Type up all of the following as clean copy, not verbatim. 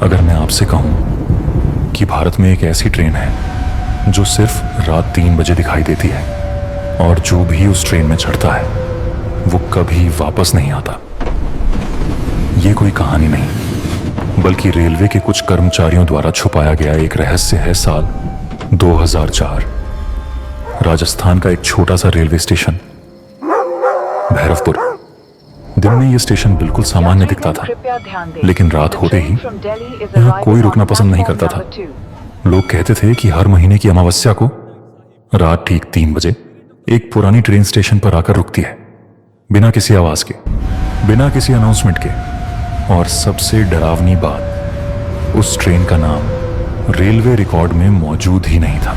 अगर मैं आपसे कहूं कि भारत में एक ऐसी ट्रेन है जो सिर्फ रात 3 बजे दिखाई देती है और जो भी उस ट्रेन में चढ़ता है वो कभी वापस नहीं आता। ये कोई कहानी नहीं बल्कि रेलवे के कुछ कर्मचारियों द्वारा छुपाया गया एक रहस्य है। साल 2004 राजस्थान का एक छोटा सा रेलवे स्टेशन भैरवपुर। दिन में यह स्टेशन बिल्कुल सामान्य दिखता था, लेकिन रात होते ही यहाँ कोई रुकना पसंद नहीं करता था। लोग कहते थे कि हर महीने की अमावस्या को रात ठीक 3 बजे एक पुरानी ट्रेन स्टेशन पर आकर रुकती है, बिना किसी आवाज के, बिना किसी अनाउंसमेंट के। और सबसे डरावनी बात, उस ट्रेन का नाम रेलवे रिकॉर्ड में मौजूद ही नहीं था।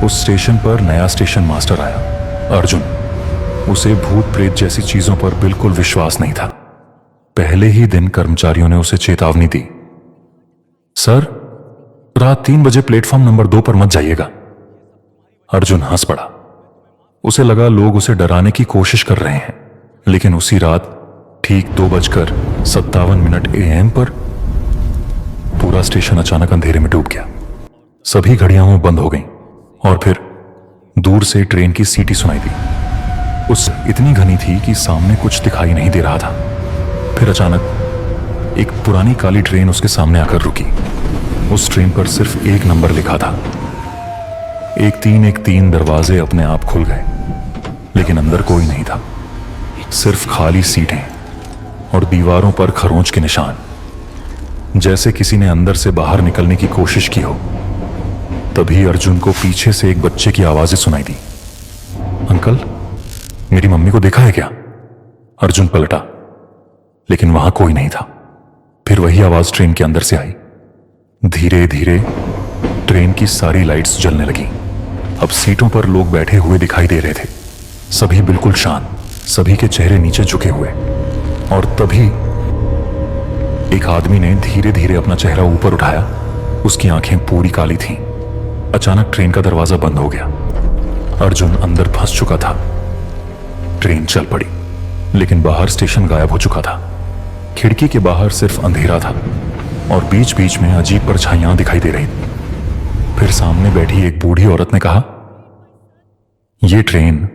उस स्टेशन पर नया स्टेशन मास्टर आया, अर्जुन। उसे भूत प्रेत जैसी चीजों पर बिल्कुल विश्वास नहीं था। पहले ही दिन कर्मचारियों ने उसे चेतावनी दी, सर, रात 3 बजे प्लेटफॉर्म नंबर 2 पर मत जाइएगा। अर्जुन हंस पड़ा। उसे लगा लोग उसे डराने की कोशिश कर रहे हैं, लेकिन उसी रात ठीक 2:57 AM पर पूरा स्टेशन अचानक अंधेरे में डूब गया। सभी घड़ियां बंद हो गईं और फिर दूर से ट्रेन की सीटी सुनाई दी। उस इतनी घनी थी कि सामने कुछ दिखाई नहीं दे रहा था। फिर अचानक एक पुरानी काली ट्रेन उसके सामने आकर रुकी। उस ट्रेन पर सिर्फ एक नंबर लिखा था। 1313 दरवाजे अपने आप खुल गए, लेकिन अंदर कोई नहीं था। सिर्फ खाली सीटें और दीवारों पर खरोंच के निशान, जैसे किसी ने अंदर से बाहर निकलने की कोशिश की हो। तभी अर्जुन को पीछे से एक बच्चे की आवाजें सुनाई दी, अंकल, मेरी मम्मी को देखा है क्या? अर्जुन पलटा, लेकिन वहां कोई नहीं था। फिर वही आवाज ट्रेन के अंदर से आई। धीरे धीरे ट्रेन की सारी लाइट्स जलने लगी। अब सीटों पर लोग बैठे हुए दिखाई दे रहे थे, सभी बिल्कुल शांत, सभी के चेहरे नीचे झुके हुए। और तभी एक आदमी ने धीरे धीरे अपना चेहरा ऊपर उठाया। उसकी आंखें पूरी काली थीं। अचानक ट्रेन का दरवाजा बंद हो गया। अर्जुन अंदर फंस चुका था। ट्रेन चल पड़ी, लेकिन बाहर स्टेशन गायब हो चुका था। खिड़की के बाहर सिर्फ अंधेरा था और बीच बीच में अजीब परछाइयां दिखाई दे रही। फिर सामने बैठी एक बूढ़ी औरत ने कहा, यह ट्रेन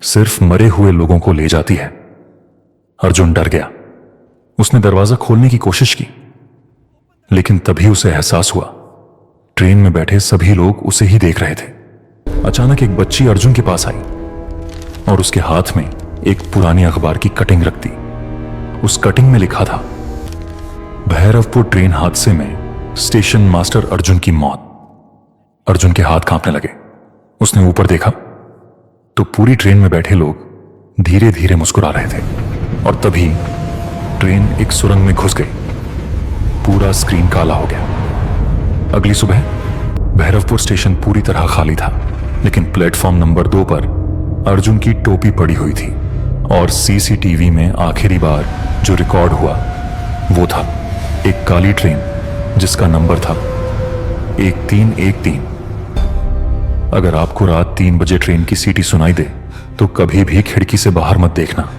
सिर्फ मरे हुए लोगों को ले जाती है। अर्जुन डर गया। उसने दरवाजा खोलने की कोशिश की, लेकिन तभी उसे एहसास हुआ ट्रेन में बैठे सभी लोग उसे ही देख रहे थे। अचानक एक बच्ची अर्जुन के पास आई और उसके हाथ में एक पुरानी अखबार की कटिंग रख दी। उस कटिंग में लिखा था, भैरवपुर ट्रेन हादसे में स्टेशन मास्टर अर्जुन की मौत। अर्जुन के हाथ कांपने लगे। उसने ऊपर देखा तो पूरी ट्रेन में बैठे लोग धीरे धीरे मुस्कुरा रहे थे। और तभी ट्रेन एक सुरंग में घुस गई। पूरा स्क्रीन काला हो गया। अगली सुबह भैरवपुर स्टेशन पूरी तरह खाली था, लेकिन प्लेटफॉर्म नंबर 2 पर अर्जुन की टोपी पड़ी हुई थी। और सीसीटीवी में आखिरी बार जो रिकॉर्ड हुआ वो था एक काली ट्रेन जिसका नंबर था 1313। अगर आपको रात 3 बजे ट्रेन की सीटी सुनाई दे तो कभी भी खिड़की से बाहर मत देखना।